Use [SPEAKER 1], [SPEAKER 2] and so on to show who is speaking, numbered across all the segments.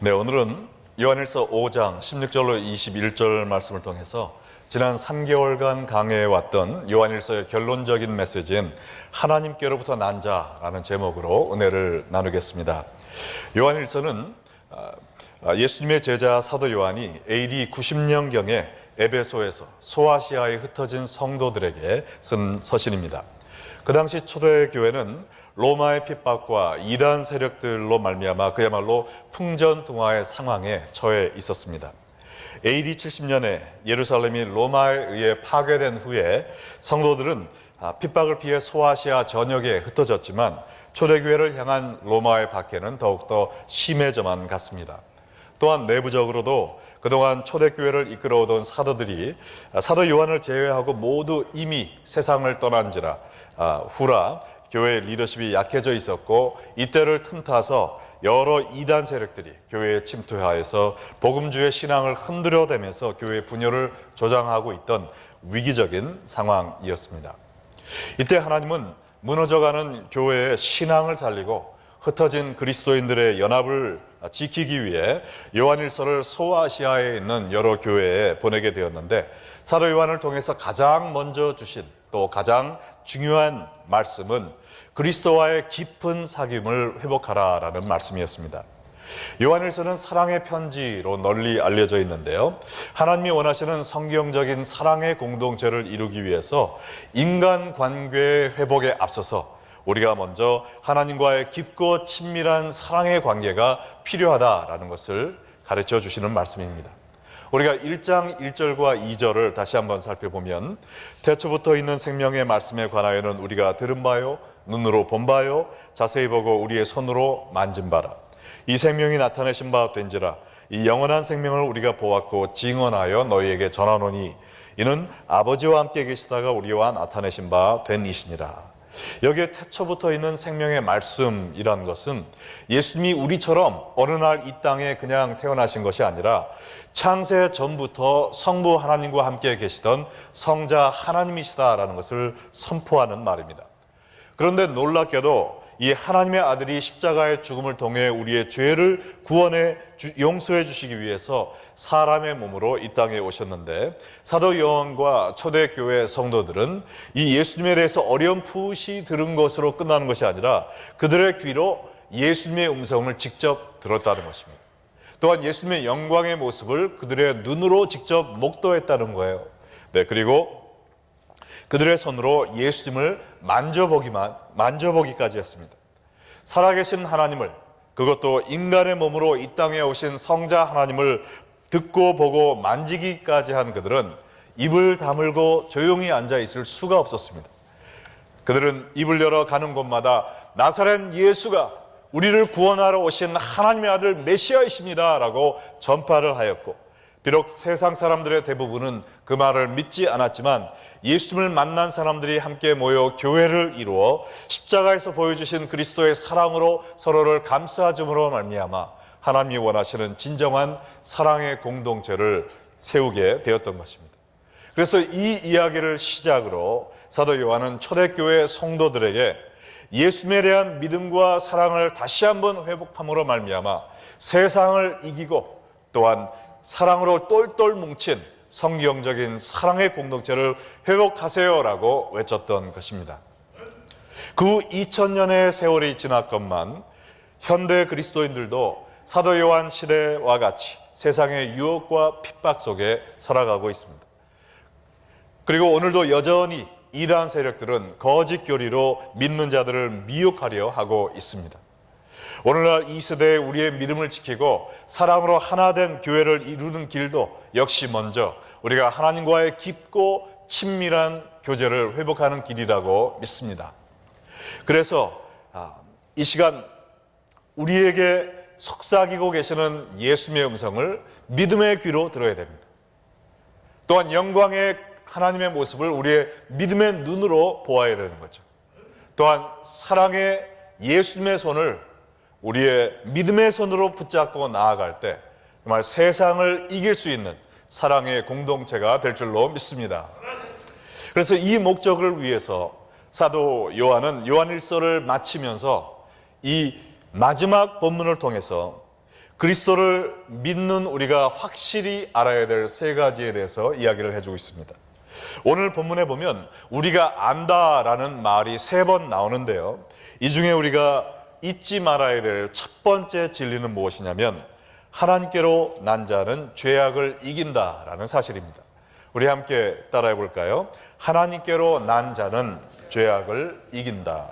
[SPEAKER 1] 네, 오늘은 요한일서 5장 16절로 21절 말씀을 통해서 지난 3개월간 강해왔던 요한일서의 결론적인 메시지인 하나님께로부터 난 자라는 제목으로 은혜를 나누겠습니다. 요한일서는 예수님의 제자 사도 요한이 AD 90년경에 에베소에서 소아시아에 흩어진 성도들에게 쓴 서신입니다. 그 당시 초대교회는 로마의 핍박과 이단 세력들로 말미암아 그야말로 풍전등화의 상황에 처해 있었습니다. AD 70년에 예루살렘이 로마에 의해 파괴된 후에 성도들은 핍박을 피해 소아시아 전역에 흩어졌지만 초대교회를 향한 로마의 박해는 더욱더 심해져만 갔습니다. 또한 내부적으로도 그동안 초대교회를 이끌어오던 사도들이 사도 요한을 제외하고 모두 이미 세상을 떠난지라 후라 교회의 리더십이 약해져 있었고, 이때를 틈타서 여러 이단 세력들이 교회에 침투하여서 복음주의 신앙을 흔들어대면서 교회의 분열을 조장하고 있던 위기적인 상황이었습니다. 이때 하나님은 무너져가는 교회의 신앙을 살리고 흩어진 그리스도인들의 연합을 지키기 위해 요한일서를 소아시아에 있는 여러 교회에 보내게 되었는데, 사도 요한을 통해서 가장 먼저 주신 또 가장 중요한 말씀은 그리스도와의 깊은 사귐을 회복하라라는 말씀이었습니다. 요한일서는 사랑의 편지로 널리 알려져 있는데요, 하나님이 원하시는 성경적인 사랑의 공동체를 이루기 위해서 인간관계의 회복에 앞서서 우리가 먼저 하나님과의 깊고 친밀한 사랑의 관계가 필요하다라는 것을 가르쳐 주시는 말씀입니다. 우리가 1장 1절과 2절을 다시 한번 살펴보면, 태초부터 있는 생명의 말씀에 관하여는 우리가 들은 바요 눈으로 본 바요 자세히 보고 우리의 손으로 만진 바라. 이 생명이 나타내신 바 된지라. 이 영원한 생명을 우리가 보았고 증언하여 너희에게 전하노니 이는 아버지와 함께 계시다가 우리와 나타내신 바 된 이시니라. 여기에 태초부터 있는 생명의 말씀이란 것은 예수님이 우리처럼 어느 날 이 땅에 그냥 태어나신 것이 아니라 창세 전부터 성부 하나님과 함께 계시던 성자 하나님이시다라는 것을 선포하는 말입니다. 그런데 놀랍게도 이 하나님의 아들이 십자가의 죽음을 통해 우리의 죄를 구원해 용서해 주시기 위해서 사람의 몸으로 이 땅에 오셨는데, 사도 요한과 초대교회 성도들은 이 예수님에 대해서 어렴풋이 들은 것으로 끝나는 것이 아니라 그들의 귀로 예수님의 음성을 직접 들었다는 것입니다. 또한 예수님의 영광의 모습을 그들의 눈으로 직접 목도했다는 거예요. 네, 그리고 그들의 손으로 예수님을 만져보기까지 했습니다. 살아계신 하나님을, 그것도 인간의 몸으로 이 땅에 오신 성자 하나님을 듣고 보고 만지기까지 한 그들은 입을 다물고 조용히 앉아 있을 수가 없었습니다. 그들은 입을 열어 가는 곳마다 나사렛 예수가 우리를 구원하러 오신 하나님의 아들 메시아이십니다 라고 전파를 하였고, 비록 세상 사람들의 대부분은 그 말을 믿지 않았지만 예수님을 만난 사람들이 함께 모여 교회를 이루어 십자가에서 보여주신 그리스도의 사랑으로 서로를 감싸줌으로 말미암아 하나님이 원하시는 진정한 사랑의 공동체를 세우게 되었던 것입니다. 그래서 이 이야기를 시작으로 사도 요한은 초대교회 성도들에게 예수님에 대한 믿음과 사랑을 다시 한번 회복함으로 말미암아 세상을 이기고 또한 사랑으로 똘똘 뭉친 성경적인 사랑의 공동체를 회복하세요라고 외쳤던 것입니다. 그 2000년의 세월이 지났건만 현대 그리스도인들도 사도 요한 시대와 같이 세상의 유혹과 핍박 속에 살아가고 있습니다. 그리고 오늘도 여전히 이단 세력들은 거짓 교리로 믿는 자들을 미혹하려 하고 있습니다. 오늘날 이 시대에 우리의 믿음을 지키고 사랑으로 하나 된 교회를 이루는 길도 역시 먼저 우리가 하나님과의 깊고 친밀한 교제를 회복하는 길이라고 믿습니다. 그래서 이 시간 우리에게 속삭이고 계시는 예수님의 음성을 믿음의 귀로 들어야 됩니다. 또한 영광의 하나님의 모습을 우리의 믿음의 눈으로 보아야 되는 거죠. 또한 사랑의 예수님의 손을 우리의 믿음의 손으로 붙잡고 나아갈 때 정말 세상을 이길 수 있는 사랑의 공동체가 될 줄로 믿습니다. 그래서 이 목적을 위해서 사도 요한은 요한일서를 마치면서 이 마지막 본문을 통해서 그리스도를 믿는 우리가 확실히 알아야 될 세 가지에 대해서 이야기를 해주고 있습니다. 오늘 본문에 보면 우리가 안다라는 말이 3번 나오는데요, 이 중에 우리가 잊지 말아야 될 첫 번째 진리는 무엇이냐면 하나님께로 난 자는 죄악을 이긴다라는 사실입니다. 우리 함께 따라해 볼까요? 하나님께로 난 자는 죄악을 이긴다.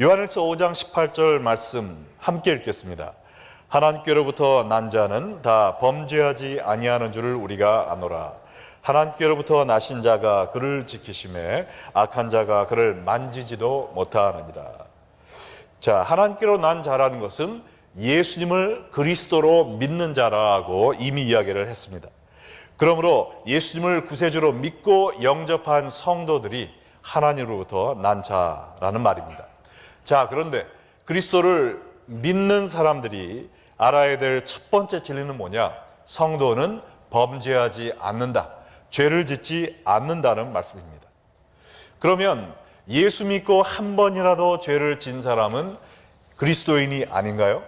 [SPEAKER 1] 요한일서 5장 18절 말씀 함께 읽겠습니다. 하나님께로부터 난 자는 다 범죄하지 아니하는 줄을 우리가 아노라. 하나님께로부터 나신 자가 그를 지키심에 악한 자가 그를 만지지도 못하느니라. 자, 하나님께로 난 자라는 것은 예수님을 그리스도로 믿는 자라고 이미 이야기를 했습니다. 그러므로 예수님을 구세주로 믿고 영접한 성도들이 하나님으로부터 난 자라는 말입니다. 자, 그런데 그리스도를 믿는 사람들이 알아야 될 첫 번째 진리는 뭐냐? 성도는 범죄하지 않는다, 죄를 짓지 않는다는 말씀입니다. 그러면 예수 믿고 한 번이라도 죄를 진 사람은 그리스도인이 아닌가요?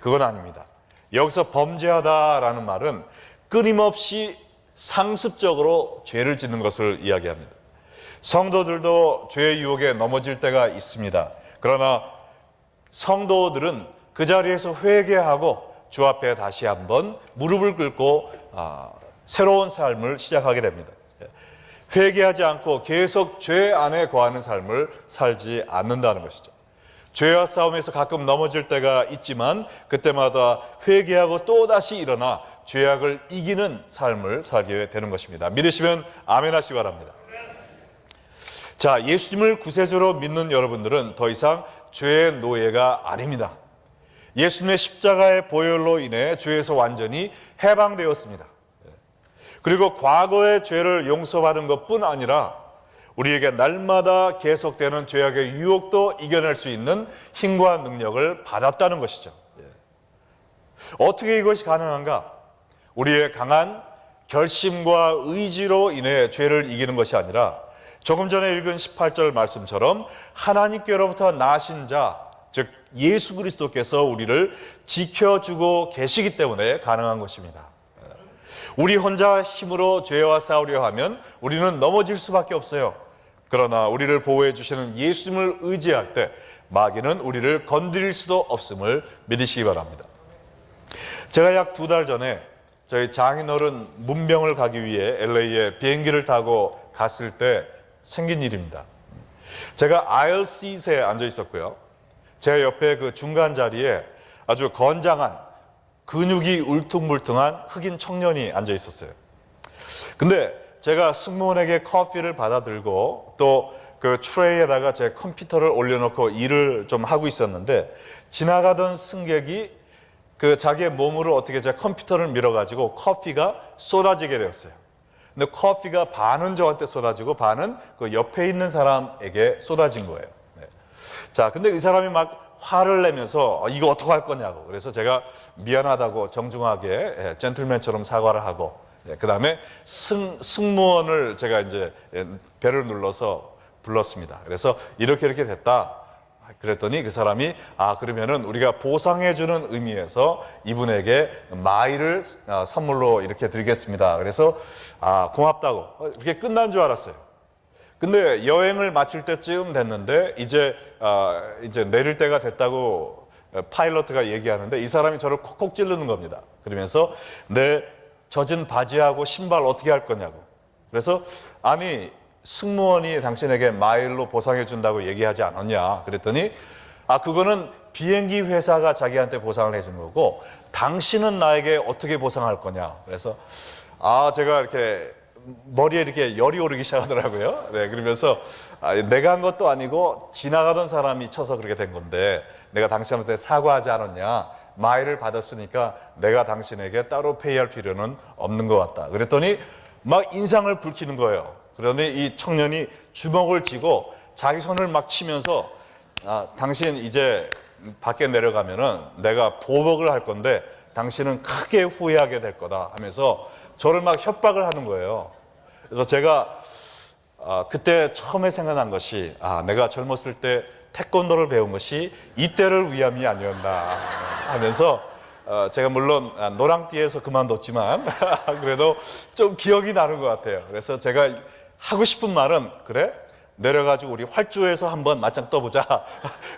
[SPEAKER 1] 그건 아닙니다. 여기서 범죄하다라는 말은 끊임없이 상습적으로 죄를 짓는 것을 이야기합니다. 성도들도 죄의 유혹에 넘어질 때가 있습니다. 그러나 성도들은 그 자리에서 회개하고 주 앞에 다시 한번 무릎을 꿇고 새로운 삶을 시작하게 됩니다. 회개하지 않고 계속 죄 안에 거하는 삶을 살지 않는다는 것이죠. 죄와 싸움에서 가끔 넘어질 때가 있지만 그때마다 회개하고 또다시 일어나 죄악을 이기는 삶을 살게 되는 것입니다. 믿으시면 아멘 하시기 바랍니다. 자, 예수님을 구세주로 믿는 여러분들은 더 이상 죄의 노예가 아닙니다. 예수님의 십자가의 보혈로 인해 죄에서 완전히 해방되었습니다. 그리고 과거의 죄를 용서받은 것뿐 아니라 우리에게 날마다 계속되는 죄악의 유혹도 이겨낼 수 있는 힘과 능력을 받았다는 것이죠. 어떻게 이것이 가능한가? 우리의 강한 결심과 의지로 인해 죄를 이기는 것이 아니라 조금 전에 읽은 18절 말씀처럼 하나님께로부터 나신 자, 즉 예수 그리스도께서 우리를 지켜주고 계시기 때문에 가능한 것입니다. 우리 혼자 힘으로 죄와 싸우려 하면 우리는 넘어질 수밖에 없어요. 그러나 우리를 보호해 주시는 예수님을 의지할 때 마귀는 우리를 건드릴 수도 없음을 믿으시기 바랍니다. 제가 약 2달 전에 저희 장인어른 문병을 가기 위해 LA에 비행기를 타고 갔을 때 생긴 일입니다. 제가 아isle 시트에 앉아 있었고요, 제 옆에 그 중간 자리에 아주 건장한 근육이 울퉁불퉁한 흑인 청년이 앉아 있었어요. 근데 제가 승무원에게 커피를 받아 들고 또 그 트레이에다가 제 컴퓨터를 올려놓고 일을 좀 하고 있었는데 지나가던 승객이 그 자기의 몸으로 어떻게 제 컴퓨터를 밀어가지고 커피가 쏟아지게 되었어요. 근데 커피가 반은 저한테 쏟아지고 반은 그 옆에 있는 사람에게 쏟아진 거예요. 자, 근데 이 사람이 막 화를 내면서 이거 어떡할 거냐고. 그래서 제가 미안하다고 정중하게 젠틀맨처럼 사과를 하고 그 다음에 승무원을 제가 이제 배를 눌러서 불렀습니다. 그래서 이렇게 됐다. 그랬더니 그 사람이 그러면은 우리가 보상해주는 의미에서 이분에게 마일을 선물로 이렇게 드리겠습니다. 그래서 고맙다고 이렇게 끝난 줄 알았어요. 근데 여행을 마칠 때쯤 됐는데 이제 내릴 때가 됐다고 파일럿가 얘기하는데 이 사람이 저를 콕콕 찌르는 겁니다. 그러면서 내 젖은 바지하고 신발 어떻게 할 거냐고. 그래서 아니 승무원이 당신에게 마일로 보상해 준다고 얘기하지 않았냐. 그랬더니 그거는 비행기 회사가 자기한테 보상을 해주는 거고 당신은 나에게 어떻게 보상할 거냐. 그래서 제가 이렇게 머리에 이렇게 열이 오르기 시작하더라고요. 네, 그러면서 내가 한 것도 아니고 지나가던 사람이 쳐서 그렇게 된 건데 내가 당신한테 사과하지 않았냐. 마일을 받았으니까 내가 당신에게 따로 페이할 필요는 없는 것 같다. 그랬더니 막 인상을 붉히는 거예요. 그러니 이 청년이 주먹을 쥐고 자기 손을 막 치면서 당신 이제 밖에 내려가면은 내가 보복을 할 건데 당신은 크게 후회하게 될 거다 하면서 저를 막 협박을 하는 거예요. 그래서 제가 그때 처음에 생각난 것이 내가 젊었을 때 태권도를 배운 것이 이때를 위함이 아니었나 하면서 제가 물론 노랑띠에서 그만뒀지만 그래도 좀 기억이 나는 것 같아요. 그래서 제가 하고 싶은 말은 그래? 내려가지고 우리 활주에서 한번 맞짱 떠보자.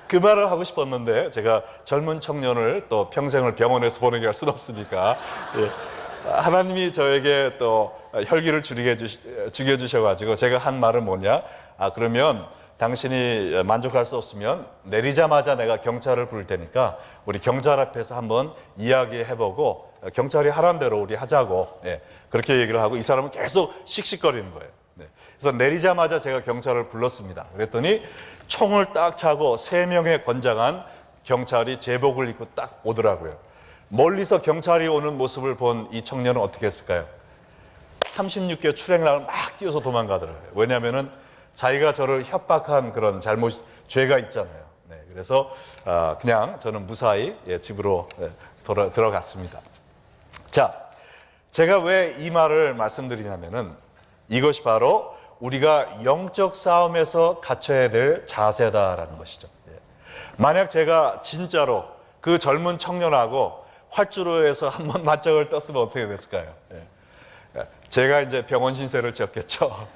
[SPEAKER 1] 그 말을 하고 싶었는데 제가 젊은 청년을 또 평생을 병원에서 보내게 할 수는 없으니까 하나님이 저에게 또 혈기를 죽여주셔가지고 제가 한 말은 뭐냐? 그러면 당신이 만족할 수 없으면 내리자마자 내가 경찰을 부를 테니까 우리 경찰 앞에서 한번 이야기해보고 경찰이 하라는 대로 우리 하자고 그렇게 얘기를 하고 이 사람은 계속 씩씩거리는 거예요. 그래서 내리자마자 제가 경찰을 불렀습니다. 그랬더니 총을 딱 차고 3명의 건장한 경찰이 제복을 입고 딱 오더라고요. 멀리서 경찰이 오는 모습을 본 이 청년은 어떻게 했을까요? 36개 출행랑을 막 뛰어서 도망가더라고요. 왜냐하면은 자기가 저를 협박한 그런 죄가 있잖아요. 그래서 그냥 저는 무사히 집으로 들어갔습니다. 자, 제가 왜 이 말을 말씀드리냐면은 이것이 바로 우리가 영적 싸움에서 갖춰야 될 자세다라는 것이죠. 만약 제가 진짜로 그 젊은 청년하고 활주로에서 한번 맞짱을 떴으면 어떻게 됐을까요? 제가 이제 병원 신세를 지었겠죠.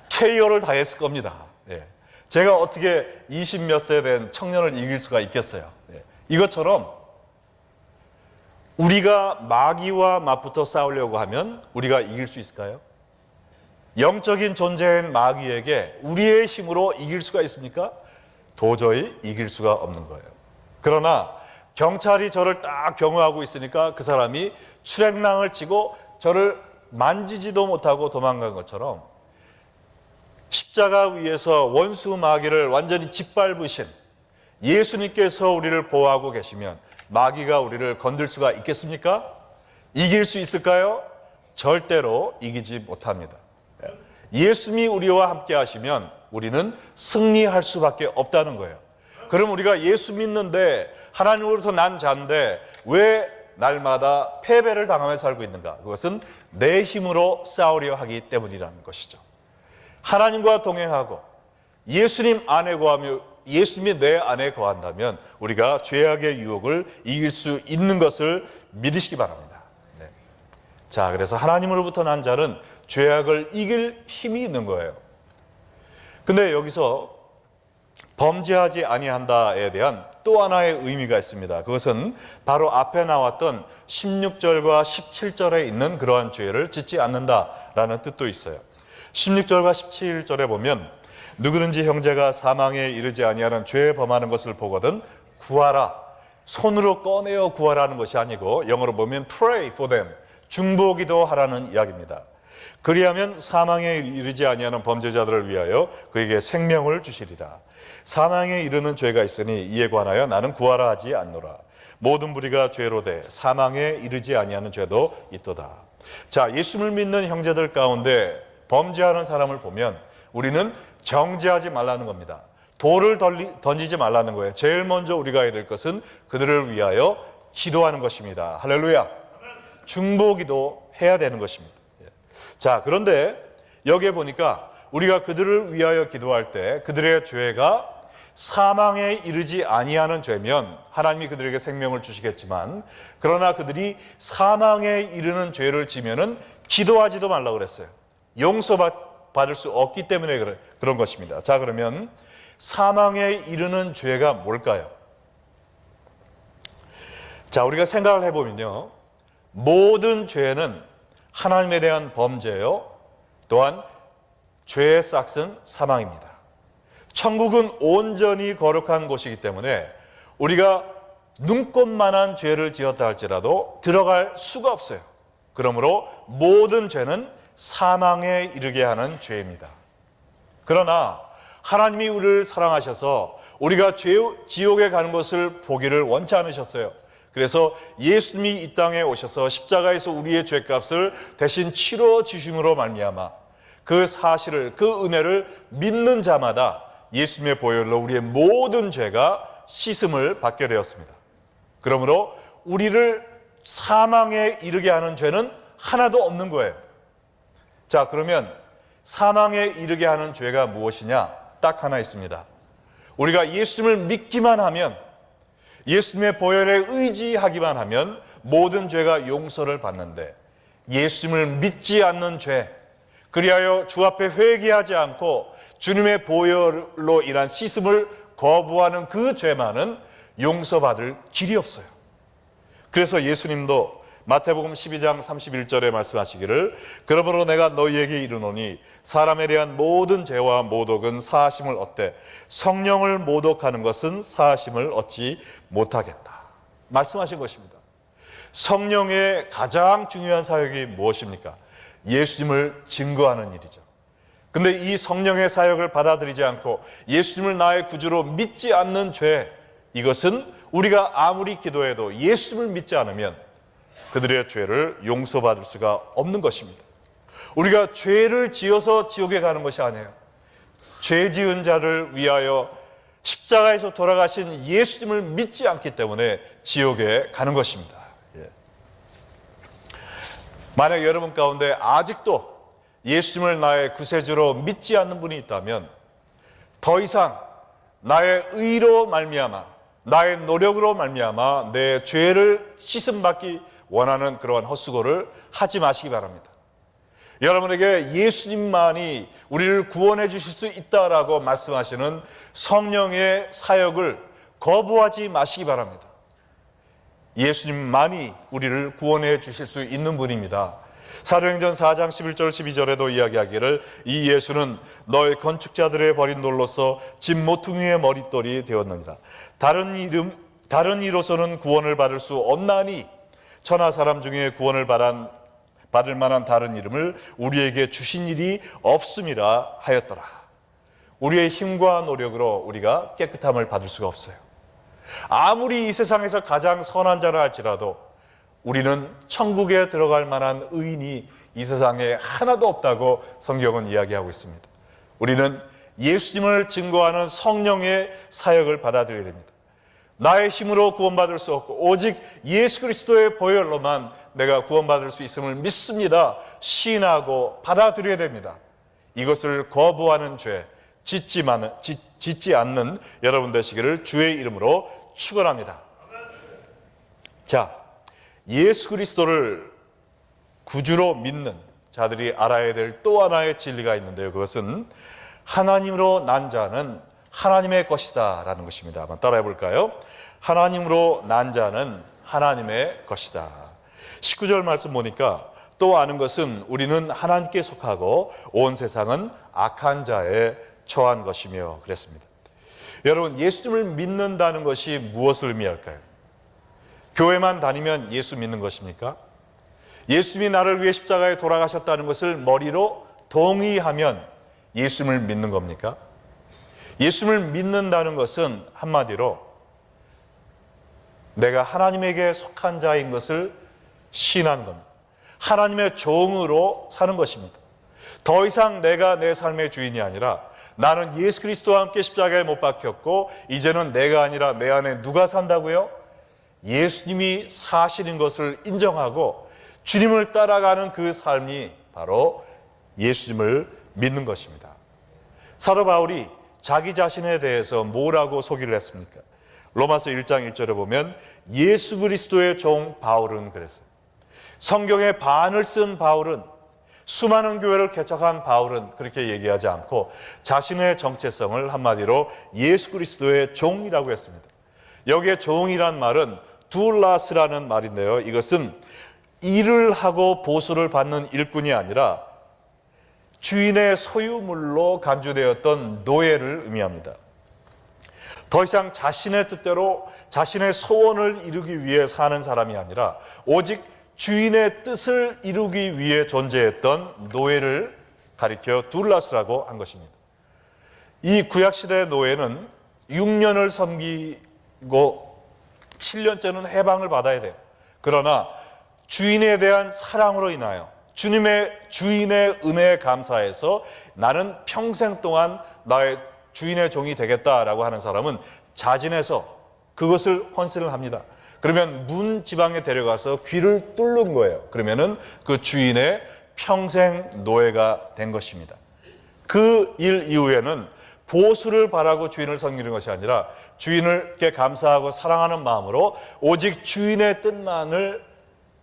[SPEAKER 1] KO를 당했을 겁니다. 제가 어떻게 20몇 세 된 청년을 이길 수가 있겠어요? 이것처럼 우리가 마귀와 맞붙어 싸우려고 하면 우리가 이길 수 있을까요? 영적인 존재인 마귀에게 우리의 힘으로 이길 수가 있습니까? 도저히 이길 수가 없는 거예요. 그러나 경찰이 저를 딱 경호하고 있으니까 그 사람이 출행랑을 치고 저를 만지지도 못하고 도망간 것처럼 십자가 위에서 원수 마귀를 완전히 짓밟으신 예수님께서 우리를 보호하고 계시면 마귀가 우리를 건들 수가 있겠습니까? 이길 수 있을까요? 절대로 이기지 못합니다. 예수님이 우리와 함께 하시면 우리는 승리할 수밖에 없다는 거예요. 그럼 우리가 예수 믿는데 하나님으로부터 난 자인데 왜 날마다 패배를 당하며 살고 있는가? 그것은 내 힘으로 싸우려 하기 때문이라는 것이죠. 하나님과 동행하고 예수님 안에 거하며 예수님이 내 안에 거한다면 우리가 죄악의 유혹을 이길 수 있는 것을 믿으시기 바랍니다. 자, 그래서 하나님으로부터 난 자는 죄악을 이길 힘이 있는 거예요. 근데 여기서 범죄하지 아니한다에 대한 또 하나의 의미가 있습니다. 그것은 바로 앞에 나왔던 16절과 17절에 있는 그러한 죄를 짓지 않는다라는 뜻도 있어요. 16절과 17절에 보면 누구든지 형제가 사망에 이르지 아니하는 죄에 범하는 것을 보거든 구하라. 손으로 꺼내어 구하라는 것이 아니고 영어로 보면 pray for them. 중보기도 하라는 이야기입니다. 그리하면 사망에 이르지 아니하는 범죄자들을 위하여 그에게 생명을 주시리라. 사망에 이르는 죄가 있으니 이에 관하여 나는 구하라 하지 않노라. 모든 무리가 죄로 돼 사망에 이르지 아니하는 죄도 있도다. 자, 예수를 믿는 형제들 가운데 범죄하는 사람을 보면 우리는 정죄하지 말라는 겁니다. 돌을 던지지 말라는 거예요. 제일 먼저 우리가 해야 될 것은 그들을 위하여 기도하는 것입니다. 할렐루야. 중보기도 해야 되는 것입니다. 자, 그런데 여기에 보니까 우리가 그들을 위하여 기도할 때 그들의 죄가 사망에 이르지 아니하는 죄면 하나님이 그들에게 생명을 주시겠지만, 그러나 그들이 사망에 이르는 죄를 지면은 기도하지도 말라고 그랬어요. 용서받을 수 없기 때문에 그런 것입니다. 자, 그러면 사망에 이르는 죄가 뭘까요? 자, 우리가 생각을 해보면요, 모든 죄는 하나님에 대한 범죄요, 또한 죄의 싹은 사망입니다. 천국은 온전히 거룩한 곳이기 때문에 우리가 눈꼽만한 죄를 지었다 할지라도 들어갈 수가 없어요. 그러므로 모든 죄는 사망에 이르게 하는 죄입니다. 그러나 하나님이 우리를 사랑하셔서 우리가 지옥에 가는 것을 보기를 원치 않으셨어요. 그래서 예수님이 이 땅에 오셔서 십자가에서 우리의 죄값을 대신 치러 주심으로 말미암아 그 사실을, 그 은혜를 믿는 자마다 예수님의 보혈로 우리의 모든 죄가 씻음을 받게 되었습니다. 그러므로 우리를 사망에 이르게 하는 죄는 하나도 없는 거예요. 자, 그러면 사망에 이르게 하는 죄가 무엇이냐? 딱 하나 있습니다. 우리가 예수님을 믿기만 하면, 예수님의 보혈에 의지하기만 하면 모든 죄가 용서를 받는데 예수님을 믿지 않는 죄, 그리하여 주 앞에 회개하지 않고 주님의 보혈로 인한 씻음을 거부하는 그 죄만은 용서받을 길이 없어요. 그래서 예수님도 마태복음 12장 31절에 말씀하시기를 그러므로 내가 너희에게 이르노니 사람에 대한 모든 죄와 모독은 사하심을 얻되 성령을 모독하는 것은 사하심을 얻지 못하겠다 말씀하신 것입니다. 성령의 가장 중요한 사역이 무엇입니까? 예수님을 증거하는 일이죠. 근데 이 성령의 사역을 받아들이지 않고 예수님을 나의 구주로 믿지 않는 죄, 이것은 우리가 아무리 기도해도 예수님을 믿지 않으면 그들의 죄를 용서받을 수가 없는 것입니다. 우리가 죄를 지어서 지옥에 가는 것이 아니에요. 죄 지은 자를 위하여 십자가에서 돌아가신 예수님을 믿지 않기 때문에 지옥에 가는 것입니다. 만약 여러분 가운데 아직도 예수님을 나의 구세주로 믿지 않는 분이 있다면 더 이상 나의 의로 말미암아 나의 노력으로 말미암아 내 죄를 씻음받기 원하는 그러한 헛수고를 하지 마시기 바랍니다. 여러분에게 예수님만이 우리를 구원해 주실 수 있다라고 말씀하시는 성령의 사역을 거부하지 마시기 바랍니다. 예수님만이 우리를 구원해 주실 수 있는 분입니다. 사도행전 4장 11절 12절에도 이야기하기를 이 예수는 너희 건축자들의 버린 돌로서 집 모퉁이의 머릿돌이 되었느니라. 다른 이로서는 구원을 받을 수 없나니 천하 사람 중에 구원을 받을 만한 다른 이름을 우리에게 주신 일이 없음이라 하였더라. 우리의 힘과 노력으로 우리가 깨끗함을 받을 수가 없어요. 아무리 이 세상에서 가장 선한 자라 할지라도 우리는 천국에 들어갈 만한 의인이 이 세상에 하나도 없다고 성경은 이야기하고 있습니다. 우리는 예수님을 증거하는 성령의 사역을 받아들여야 됩니다. 나의 힘으로 구원받을 수 없고 오직 예수 그리스도의 보혈로만 내가 구원받을 수 있음을 믿습니다. 시인하고 받아들여야 됩니다. 이것을 거부하는 죄, 짓지 않는 여러분 되시기를 주의 이름으로 축원합니다. 자, 예수 그리스도를 구주로 믿는 자들이 알아야 될 또 하나의 진리가 있는데요. 그것은 하나님으로 난 자는 하나님의 것이다 라는 것입니다. 한번 따라해 볼까요? 하나님으로 난 자는 하나님의 것이다. 19절 말씀 보니까 또 아는 것은 우리는 하나님께 속하고 온 세상은 악한 자에 처한 것이며 그랬습니다. 여러분, 예수님을 믿는다는 것이 무엇을 의미할까요? 교회만 다니면 예수 믿는 것입니까? 예수님이 나를 위해 십자가에 돌아가셨다는 것을 머리로 동의하면 예수님을 믿는 겁니까? 예수님을 믿는다는 것은 한마디로 내가 하나님에게 속한 자인 것을 시인하는 겁니다. 하나님의 종으로 사는 것입니다. 더 이상 내가 내 삶의 주인이 아니라 나는 예수 그리스도와 함께 십자가에 못 박혔고 이제는 내가 아니라 내 안에 누가 산다고요? 예수님이 사실인 것을 인정하고 주님을 따라가는 그 삶이 바로 예수님을 믿는 것입니다. 사도 바울이 자기 자신에 대해서 뭐라고 소개를 했습니까? 로마서 1장 1절에 보면 예수 그리스도의 종 바울은 그랬어요. 성경의 반을 쓴 바울은, 수많은 교회를 개척한 바울은 그렇게 얘기하지 않고 자신의 정체성을 한마디로 예수 그리스도의 종이라고 했습니다. 여기에 종이란 말은 둘라스라는 말인데요, 이것은 일을 하고 보수를 받는 일꾼이 아니라 주인의 소유물로 간주되었던 노예를 의미합니다. 더 이상 자신의 뜻대로 자신의 소원을 이루기 위해 사는 사람이 아니라 오직 주인의 뜻을 이루기 위해 존재했던 노예를 가리켜 둘라스라고 한 것입니다. 이 구약시대의 노예는 6년을 섬기고 7년째는 해방을 받아야 돼요. 그러나 주인에 대한 사랑으로 인하여 주인의 은혜에 감사해서 나는 평생 동안 나의 주인의 종이 되겠다라고 하는 사람은 자진해서 그것을 헌신을 합니다. 그러면 문 지방에 데려가서 귀를 뚫는 거예요. 그러면은 그 주인의 평생 노예가 된 것입니다. 그 일 이후에는 보수를 바라고 주인을 섬기는 것이 아니라 주인을께 감사하고 사랑하는 마음으로 오직 주인의 뜻만을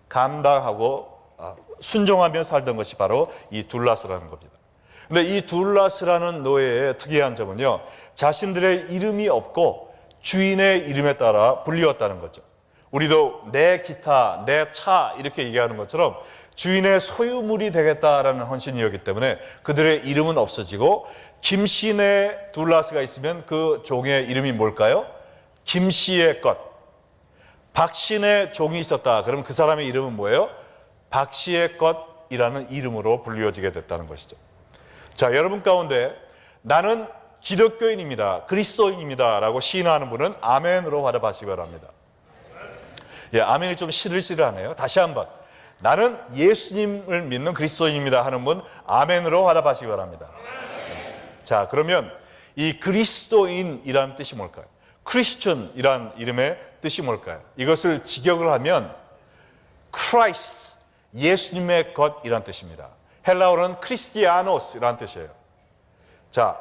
[SPEAKER 1] 감당하고 순종하며 살던 것이 바로 이 둘라스라는 겁니다. 근데 이 둘라스라는 노예의 특이한 점은요, 자신들의 이름이 없고 주인의 이름에 따라 불리웠다는 거죠. 우리도 내 기타, 내 차 이렇게 얘기하는 것처럼 주인의 소유물이 되겠다라는 헌신이었기 때문에 그들의 이름은 없어지고, 김씨네 둘라스가 있으면 그 종의 이름이 뭘까요? 김씨의 것. 박씨네 종이 있었다. 그럼 그 사람의 이름은 뭐예요? 박씨의 것이라는 이름으로 불리워지게 됐다는 것이죠. 자, 여러분 가운데 나는 기독교인입니다, 그리스도인입니다 라고 시인하는 분은 아멘으로 화답하시기 바랍니다. 예, 아멘이 좀 시들시들하네요. 다시 한번, 나는 예수님을 믿는 그리스도인입니다 하는 분 아멘으로 화답하시기 바랍니다. 자, 그러면 이 그리스도인이란 뜻이 뭘까요? 크리스천이란 이름의 뜻이 뭘까요? 이것을 직역을 하면 Christ, 예수님의 것이란 뜻입니다. 헬라어로는 크리스티아노스라는 뜻이에요. 자,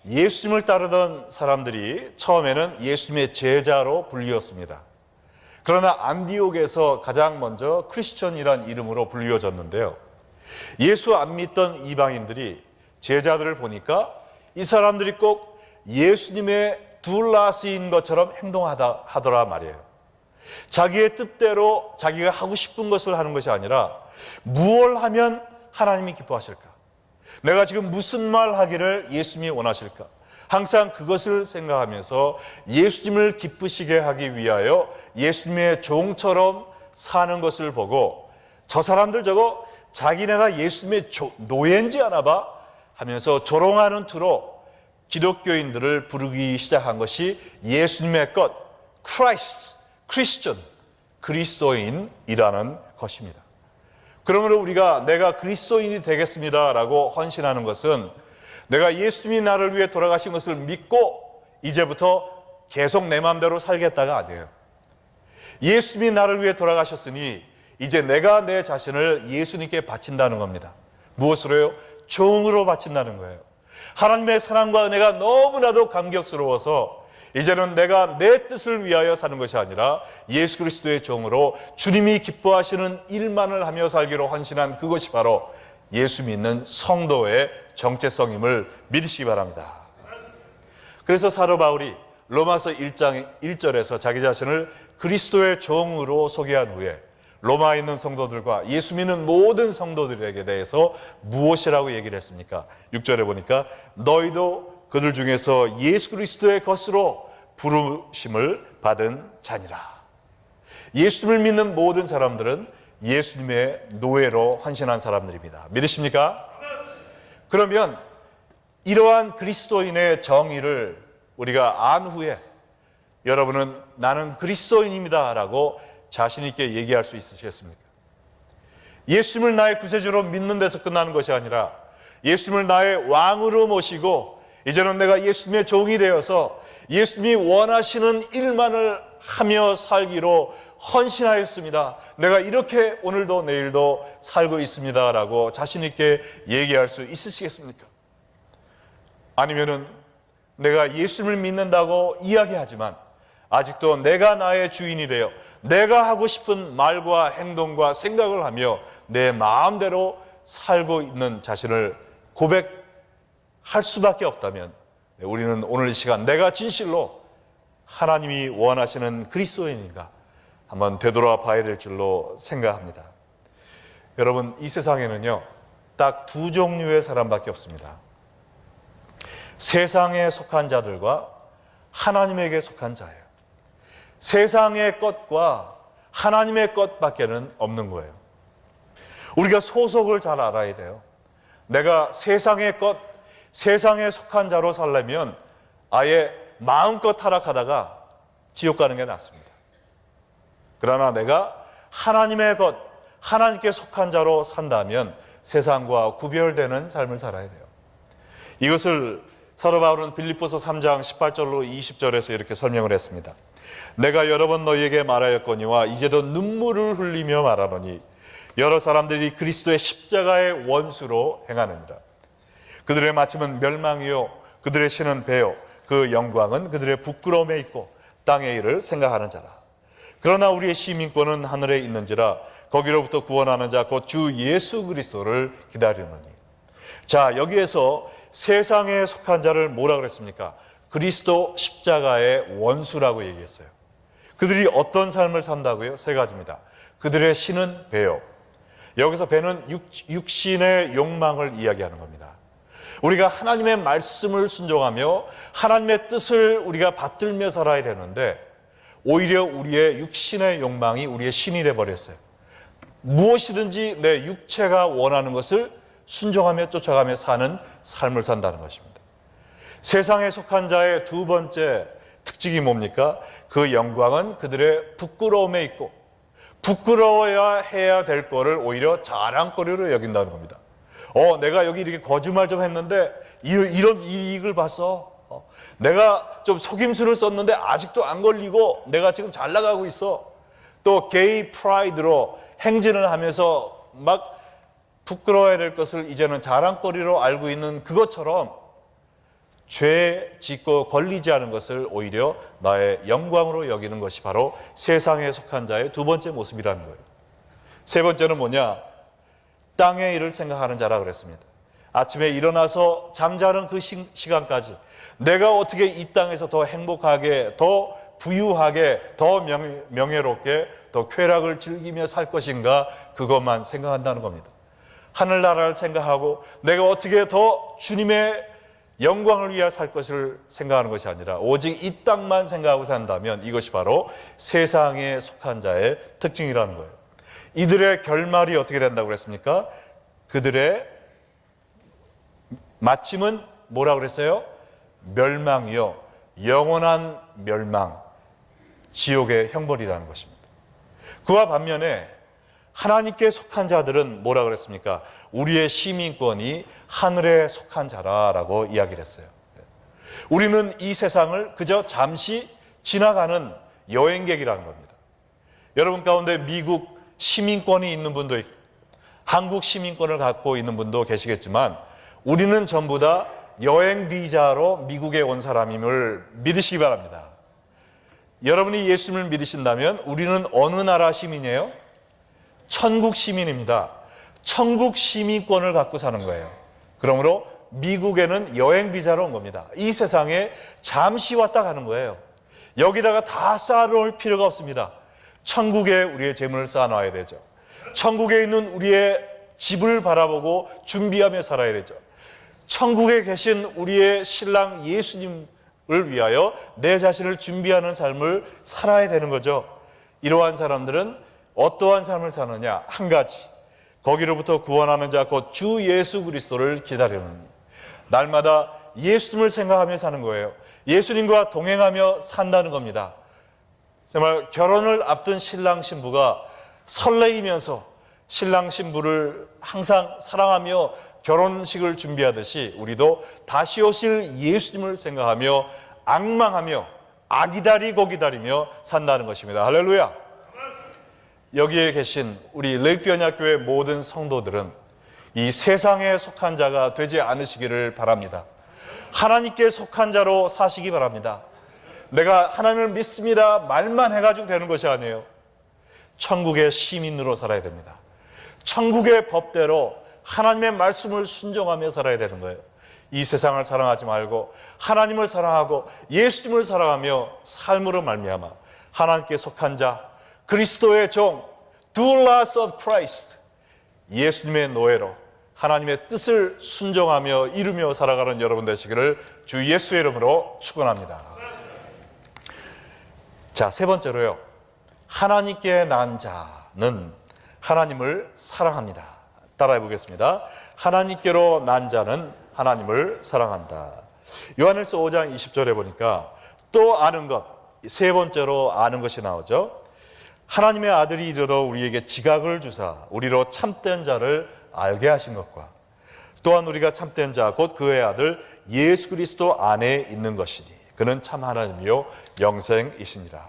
[SPEAKER 1] 예수님을 따르던 사람들이 처음에는 예수님의 제자로 불리웠습니다. 그러나 안디옥에서 가장 먼저 크리스천이란 이름으로 불리워졌는데요, 예수 안 믿던 이방인들이 제자들을 보니까 이 사람들이 꼭 예수님의 둘라스인 것처럼 행동하더라 말이에요. 자기의 뜻대로 자기가 하고 싶은 것을 하는 것이 아니라 무엇을 하면 하나님이 기뻐하실까? 내가 지금 무슨 말 하기를 예수님이 원하실까? 항상 그것을 생각하면서 예수님을 기쁘시게 하기 위하여 예수님의 종처럼 사는 것을 보고, 저 사람들 저거 자기네가 예수님의 노예인지 아나 봐 하면서 조롱하는 투로 기독교인들을 부르기 시작한 것이 예수님의 것, Christ, Christian, 그리스도인이라는 것입니다. 그러므로 우리가 내가 그리스도인이 되겠습니다 라고 헌신하는 것은 내가 예수님이 나를 위해 돌아가신 것을 믿고 이제부터 계속 내 마음대로 살겠다가 아니에요. 예수님이 나를 위해 돌아가셨으니 이제 내가 내 자신을 예수님께 바친다는 겁니다. 무엇으로요? 종으로 바친다는 거예요. 하나님의 사랑과 은혜가 너무나도 감격스러워서 이제는 내가 내 뜻을 위하여 사는 것이 아니라 예수 그리스도의 종으로 주님이 기뻐하시는 일만을 하며 살기로 헌신한 그것이 바로 예수 믿는 성도의 정체성임을 믿으시기 바랍니다. 그래서 사도 바울이 로마서 1장 1절에서 자기 자신을 그리스도의 종으로 소개한 후에 로마에 있는 성도들과 예수 믿는 모든 성도들에게 대해서 무엇이라고 얘기를 했습니까? 6절에 보니까 너희도 그들 중에서 예수 그리스도의 것으로 부르심을 받은 자니라. 예수님을 믿는 모든 사람들은 예수님의 노예로 헌신한 사람들입니다. 믿으십니까? 그러면 이러한 그리스도인의 정의를 우리가 안 후에 여러분은 나는 그리스도인입니다 라고 자신 있게 얘기할 수 있으시겠습니까? 예수님을 나의 구세주로 믿는 데서 끝나는 것이 아니라 예수님을 나의 왕으로 모시고 이제는 내가 예수님의 종이 되어서 예수님이 원하시는 일만을 하며 살기로 헌신하였습니다. 내가 이렇게 오늘도 내일도 살고 있습니다 라고 자신 있게 얘기할 수 있으시겠습니까? 아니면은 내가 예수님을 믿는다고 이야기하지만 아직도 내가 나의 주인이 되어 내가 하고 싶은 말과 행동과 생각을 하며 내 마음대로 살고 있는 자신을 고백할 수밖에 없다면 우리는 오늘 이 시간 내가 진실로 하나님이 원하시는 그리스도인인가 한번 되돌아 봐야 될 줄로 생각합니다. 여러분, 이 세상에는요 딱 두 종류의 사람밖에 없습니다. 세상에 속한 자들과 하나님에게 속한 자예요. 세상의 것과 하나님의 것밖에는 없는 거예요. 우리가 소속을 잘 알아야 돼요. 내가 세상의 것, 세상에 속한 자로 살려면 아예 마음껏 타락하다가 지옥 가는 게 낫습니다. 그러나 내가 하나님의 것, 하나님께 속한 자로 산다면 세상과 구별되는 삶을 살아야 돼요. 이것을 사도 바울은 빌립보서 3장 18절로 20절에서 이렇게 설명을 했습니다. 내가 여러 번 너희에게 말하였거니와 이제도 눈물을 흘리며 말하노니 여러 사람들이 그리스도의 십자가의 원수로 행하느니라. 그들의 마침은 멸망이요 그들의 신은 배요 그 영광은 그들의 부끄러움에 있고 땅의 일을 생각하는 자라. 그러나 우리의 시민권은 하늘에 있는지라 거기로부터 구원하는 자 곧 주 예수 그리스도를 기다리노니. 자, 여기에서 세상에 속한 자를 뭐라 그랬습니까? 그리스도 십자가의 원수라고 얘기했어요. 그들이 어떤 삶을 산다고요? 세 가지입니다. 그들의 신은 배요. 여기서 배는 육신의 욕망을 이야기하는 겁니다. 우리가 하나님의 말씀을 순종하며 하나님의 뜻을 우리가 받들며 살아야 되는데 오히려 우리의 육신의 욕망이 우리의 신이 되어버렸어요. 무엇이든지 내 육체가 원하는 것을 순종하며 쫓아가며 사는 삶을 산다는 것입니다. 세상에 속한 자의 두 번째 특징이 뭡니까? 그 영광은 그들의 부끄러움에 있고 부끄러워야 해야 될 거를 오히려 자랑거리로 여긴다는 겁니다. 내가 여기 이렇게 거짓말 좀 했는데 이런 이익을 봤어. 내가 좀 속임수를 썼는데 아직도 안 걸리고 내가 지금 잘 나가고 있어. 또 게이 프라이드로 행진을 하면서 막 부끄러워야 될 것을 이제는 자랑거리로 알고 있는 그것처럼 죄 짓고 걸리지 않은 것을 오히려 나의 영광으로 여기는 것이 바로 세상에 속한 자의 두 번째 모습이라는 거예요. 세 번째는 뭐냐? 땅의 일을 생각하는 자라 그랬습니다. 아침에 일어나서 잠자는 그 시간까지 내가 어떻게 이 땅에서 더 행복하게, 더 부유하게, 더 명예롭게, 더 쾌락을 즐기며 살 것인가, 그것만 생각한다는 겁니다. 하늘나라를 생각하고 내가 어떻게 더 주님의 영광을 위해 살 것을 생각하는 것이 아니라 오직 이 땅만 생각하고 산다면 이것이 바로 세상에 속한 자의 특징이라는 거예요. 이들의 결말이 어떻게 된다고 그랬습니까? 그들의 마침은 뭐라고 그랬어요? 멸망이요, 영원한 멸망, 지옥의 형벌이라는 것입니다. 그와 반면에 하나님께 속한 자들은 뭐라 그랬습니까? 우리의 시민권이 하늘에 속한 자라라고 이야기를 했어요. 우리는 이 세상을 그저 잠시 지나가는 여행객이라는 겁니다. 여러분 가운데 미국 시민권이 있는 분도 있고 한국 시민권을 갖고 있는 분도 계시겠지만 우리는 전부 다 여행 비자로 미국에 온 사람임을 믿으시기 바랍니다. 여러분이 예수님을 믿으신다면 우리는 어느 나라 시민이에요? 천국 시민입니다. 천국 시민권을 갖고 사는 거예요. 그러므로 미국에는 여행 비자로 온 겁니다. 이 세상에 잠시 왔다 가는 거예요. 여기다가 다 쌓아놓을 필요가 없습니다. 천국에 우리의 재물을 쌓아놔야 되죠. 천국에 있는 우리의 집을 바라보고 준비하며 살아야 되죠. 천국에 계신 우리의 신랑 예수님을 위하여 내 자신을 준비하는 삶을 살아야 되는 거죠. 이러한 사람들은 어떠한 삶을 사느냐? 한 가지, 거기로부터 구원하는 자 곧 주 예수 그리스도를 기다리는, 날마다 예수님을 생각하며 사는 거예요. 예수님과 동행하며 산다는 겁니다. 정말 결혼을 앞둔 신랑 신부가 설레이면서 신랑 신부를 항상 사랑하며 결혼식을 준비하듯이 우리도 다시 오실 예수님을 생각하며 앙망하며 아기다리고 기다리며 산다는 것입니다. 할렐루야. 여기에 계신 우리 레이크연합교회 모든 성도들은 이 세상에 속한 자가 되지 않으시기를 바랍니다. 하나님께 속한 자로 사시기 바랍니다. 내가 하나님을 믿습니다 말만 해가지고 되는 것이 아니에요. 천국의 시민으로 살아야 됩니다. 천국의 법대로 하나님의 말씀을 순종하며 살아야 되는 거예요. 이 세상을 사랑하지 말고 하나님을 사랑하고 예수님을 사랑하며 삶으로 말미암아 하나님께 속한 자, 그리스도의 종, doulos of Christ, 예수님의 노예로 하나님의 뜻을 순종하며 이루며 살아가는 여러분 되시기를 주 예수의 이름으로 축원합니다. 자, 세 번째로요, 하나님께 난 자는 하나님을 사랑합니다. 따라해 보겠습니다. 하나님께로 난 자는 하나님을 사랑한다. 요한일서 5장 20절에 보니까 또 아는 것, 세 번째로 아는 것이 나오죠. 하나님의 아들이 이르러 우리에게 지각을 주사 우리로 참된 자를 알게 하신 것과 또한 우리가 참된 자 곧 그의 아들 예수 그리스도 안에 있는 것이니 그는 참 하나님이요 영생이시니라.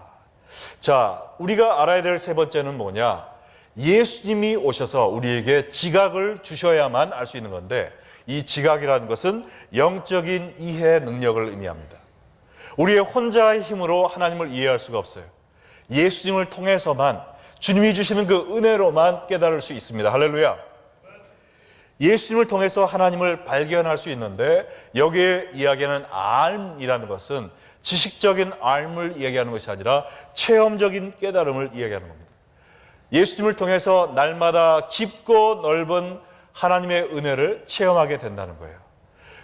[SPEAKER 1] 자, 우리가 알아야 될 세 번째는 뭐냐? 예수님이 오셔서 우리에게 지각을 주셔야만 알 수 있는 건데, 이 지각이라는 것은 영적인 이해 능력을 의미합니다. 우리의 혼자의 힘으로 하나님을 이해할 수가 없어요. 예수님을 통해서만, 주님이 주시는 그 은혜로만 깨달을 수 있습니다. 할렐루야. 예수님을 통해서 하나님을 발견할 수 있는데, 여기에 이야기하는 알이라는 것은 지식적인 알을 이야기하는 것이 아니라 체험적인 깨달음을 이야기하는 겁니다. 예수님을 통해서 날마다 깊고 넓은 하나님의 은혜를 체험하게 된다는 거예요.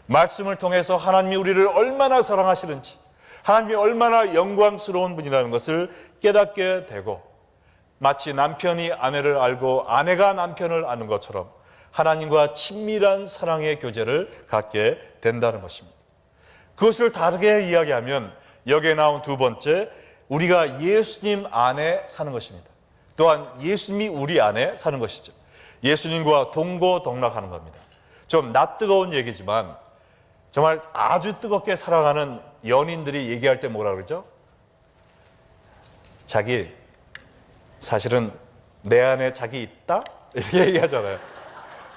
[SPEAKER 1] 말씀을 통해서 하나님이 우리를 얼마나 사랑하시는지, 하나님이 얼마나 영광스러운 분이라는 것을 깨닫게 되고, 마치 남편이 아내를 알고 아내가 남편을 아는 것처럼 하나님과 친밀한 사랑의 교제를 갖게 된다는 것입니다. 그것을 다르게 이야기하면 여기에 나온 두 번째, 우리가 예수님 안에 사는 것입니다. 또한 예수님이 우리 안에 사는 것이죠. 예수님과 동고동락하는 겁니다. 좀 낯뜨거운 얘기지만 정말 아주 뜨겁게 사랑하는 연인들이 얘기할 때 뭐라 그러죠? 자기, 사실은 내 안에 자기 있다? 이렇게 얘기하잖아요.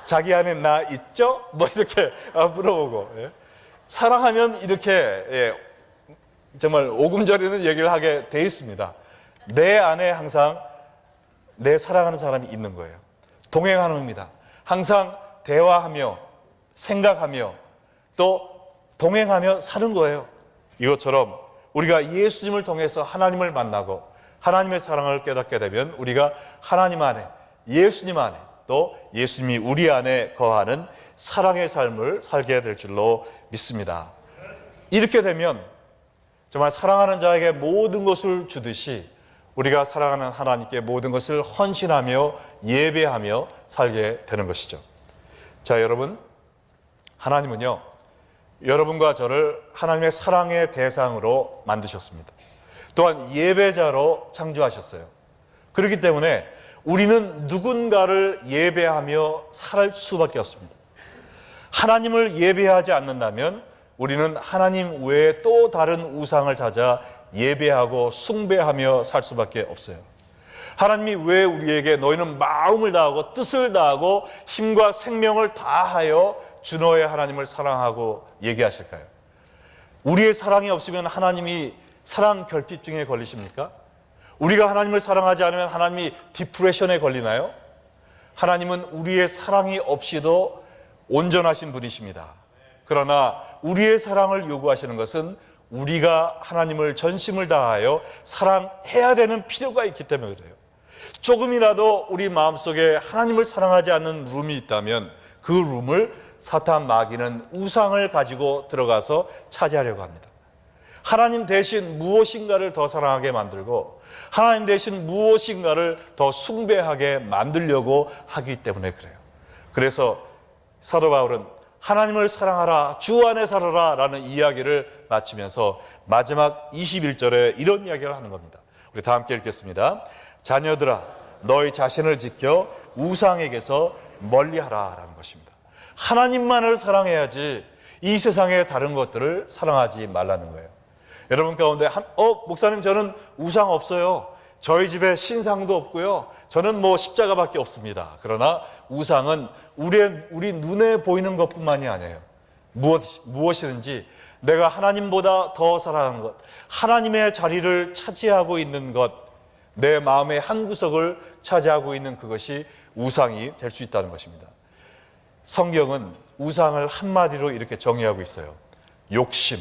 [SPEAKER 1] 자기 안에 나 있죠? 뭐 이렇게 물어보고. 예. 사랑하면 이렇게 정말 오금저리는 얘기를 하게 돼 있습니다. 내 안에 항상 내 사랑하는 사람이 있는 거예요. 동행하는 겁니다. 항상 대화하며 생각하며 또 동행하며 사는 거예요. 이것처럼 우리가 예수님을 통해서 하나님을 만나고 하나님의 사랑을 깨닫게 되면 우리가 하나님 안에, 예수님 안에, 또 예수님이 우리 안에 거하는 사랑의 삶을 살게 될 줄로 믿습니다. 이렇게 되면 정말 사랑하는 자에게 모든 것을 주듯이 우리가 사랑하는 하나님께 모든 것을 헌신하며 예배하며 살게 되는 것이죠. 자, 여러분, 하나님은요, 여러분과 저를 하나님의 사랑의 대상으로 만드셨습니다. 또한 예배자로 창조하셨어요. 그렇기 때문에 우리는 누군가를 예배하며 살 수밖에 없습니다. 하나님을 예배하지 않는다면 우리는 하나님 외에 또 다른 우상을 찾아 예배하고 숭배하며 살 수밖에 없어요. 하나님이 왜 우리에게 너희는 마음을 다하고 뜻을 다하고 힘과 생명을 다하여 주 너의 하나님을 사랑하고 얘기하실까요? 우리의 사랑이 없으면 하나님이 사랑 결핍증에 걸리십니까? 우리가 하나님을 사랑하지 않으면 하나님이 디프레션에 걸리나요? 하나님은 우리의 사랑이 없이도 온전하신 분이십니다. 그러나 우리의 사랑을 요구하시는 것은 우리가 하나님을 전심을 다하여 사랑해야 되는 필요가 있기 때문에 그래요. 조금이라도 우리 마음속에 하나님을 사랑하지 않는 룸이 있다면 그 룸을 사탄 마귀는 우상을 가지고 들어가서 차지하려고 합니다. 하나님 대신 무엇인가를 더 사랑하게 만들고 하나님 대신 무엇인가를 더 숭배하게 만들려고 하기 때문에 그래요. 그래서 사도 바울은 하나님을 사랑하라, 주 안에 살아라 라는 이야기를 마치면서 마지막 21절에 이런 이야기를 하는 겁니다. 우리 다 함께 읽겠습니다. 자녀들아, 너희 자신을 지켜 우상에게서 멀리하라 라는 것입니다. 하나님만을 사랑해야지 이 세상의 다른 것들을 사랑하지 말라는 거예요. 여러분 가운데 목사님, 저는 우상 없어요. 저희 집에 신상도 없고요. 저는 십자가밖에 없습니다. 그러나 우상은 우리 눈에 보이는 것뿐만이 아니에요. 무엇이든지 내가 하나님보다 더 사랑하는 것, 하나님의 자리를 차지하고 있는 것, 내 마음의 한 구석을 차지하고 있는 그것이 우상이 될 수 있다는 것입니다. 성경은 우상을 한마디로 이렇게 정의하고 있어요. 욕심,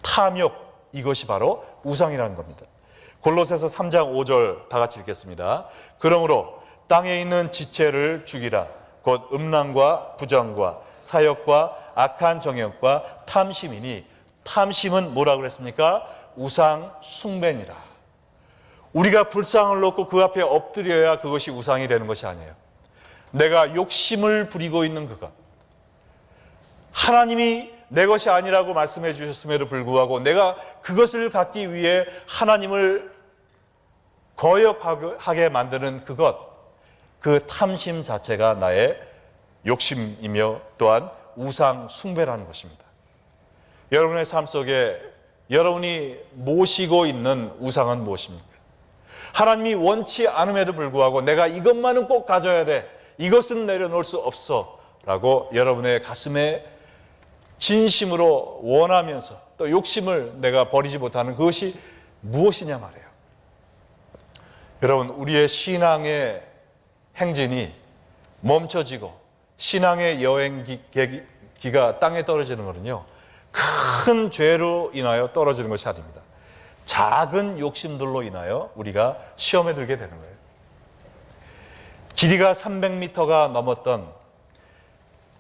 [SPEAKER 1] 탐욕, 이것이 바로 우상이라는 겁니다. 골로새서 3장 5절 다 같이 읽겠습니다. 그러므로 땅에 있는 지체를 죽이라. 곧 음란과 부정과 사욕과 악한 정욕과 탐심이니, 탐심은 뭐라고 그랬습니까? 우상 숭배니라. 우리가 불상을 놓고 그 앞에 엎드려야 그것이 우상이 되는 것이 아니에요. 내가 욕심을 부리고 있는 그것, 하나님이 내 것이 아니라고 말씀해 주셨음에도 불구하고 내가 그것을 갖기 위해 하나님을 거역하게 만드는 그것, 그 탐심 자체가 나의 욕심이며 또한 우상 숭배라는 것입니다. 여러분의 삶 속에 여러분이 모시고 있는 우상은 무엇입니까? 하나님이 원치 않음에도 불구하고 내가 이것만은 꼭 가져야 돼, 이것은 내려놓을 수 없어 라고 여러분의 가슴에 진심으로 원하면서 또 욕심을 내가 버리지 못하는 그것이 무엇이냐 말이에요. 여러분, 우리의 신앙의 행진이 멈춰지고 신앙의 여행기가 땅에 떨어지는 것은요, 큰 죄로 인하여 떨어지는 것이 아닙니다. 작은 욕심들로 인하여 우리가 시험에 들게 되는 거예요. 길이가 300m가 넘었던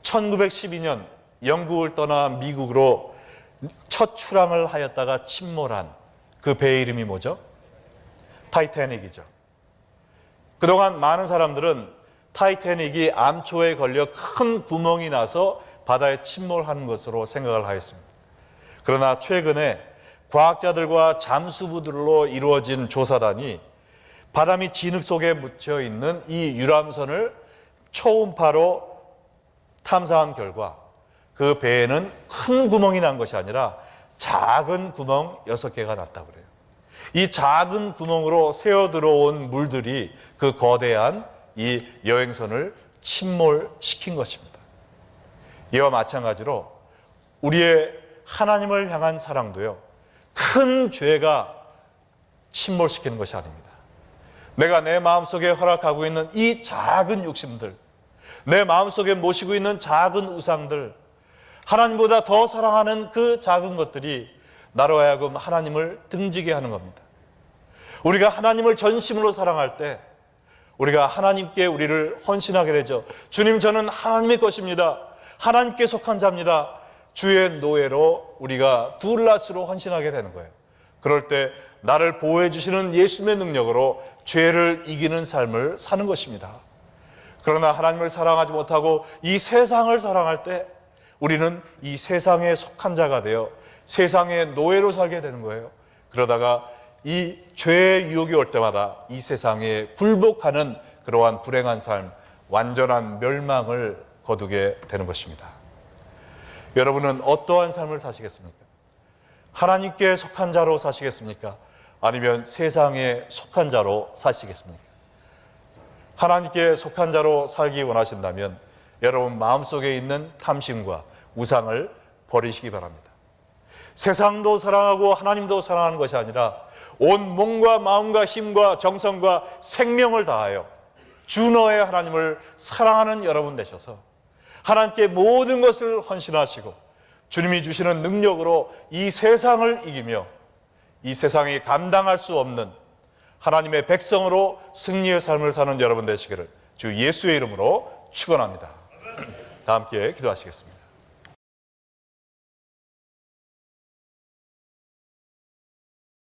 [SPEAKER 1] 1912년 영국을 떠나 미국으로 첫 출항을 하였다가 침몰한 그 배의 이름이 뭐죠? 타이타닉이죠. 그동안 많은 사람들은 타이타닉이 암초에 걸려 큰 구멍이 나서 바다에 침몰한 것으로 생각을 하였습니다. 그러나 최근에 과학자들과 잠수부들로 이루어진 조사단이 바다 밑 진흙 속에 묻혀 있는 이 유람선을 초음파로 탐사한 결과 그 배에는 큰 구멍이 난 것이 아니라 작은 구멍 6개가 났다고 그래요. 이 작은 구멍으로 새어 들어온 물들이 그 거대한 이 여행선을 침몰시킨 것입니다. 이와 마찬가지로 우리의 하나님을 향한 사랑도요, 큰 죄가 침몰시키는 것이 아닙니다. 내가 내 마음속에 허락하고 있는 이 작은 욕심들, 내 마음속에 모시고 있는 작은 우상들, 하나님보다 더 사랑하는 그 작은 것들이 나로 하여금 하나님을 등지게 하는 겁니다. 우리가 하나님을 전심으로 사랑할 때 우리가 하나님께 우리를 헌신하게 되죠. 주님, 저는 하나님의 것입니다. 하나님께 속한 자입니다. 주의 노예로 우리가 둘라스로 헌신하게 되는 거예요. 그럴 때 나를 보호해 주시는 예수님의 능력으로 죄를 이기는 삶을 사는 것입니다. 그러나 하나님을 사랑하지 못하고 이 세상을 사랑할 때 우리는 이 세상에 속한 자가 되어 세상의 노예로 살게 되는 거예요. 그러다가 이 죄의 유혹이 올 때마다 이 세상에 굴복하는 그러한 불행한 삶, 완전한 멸망을 거두게 되는 것입니다. 여러분은 어떠한 삶을 사시겠습니까? 하나님께 속한 자로 사시겠습니까? 아니면 세상에 속한 자로 사시겠습니까? 하나님께 속한 자로 살기 원하신다면 여러분 마음속에 있는 탐심과 우상을 버리시기 바랍니다. 세상도 사랑하고 하나님도 사랑하는 것이 아니라 온 몸과 마음과 힘과 정성과 생명을 다하여 주너의 하나님을 사랑하는 여러분 되셔서 하나님께 모든 것을 헌신하시고 주님이 주시는 능력으로 이 세상을 이기며 이 세상이 감당할 수 없는 하나님의 백성으로 승리의 삶을 사는 여러분 되시기를 주 예수의 이름으로 축원합니다. 다 함께 기도하시겠습니다.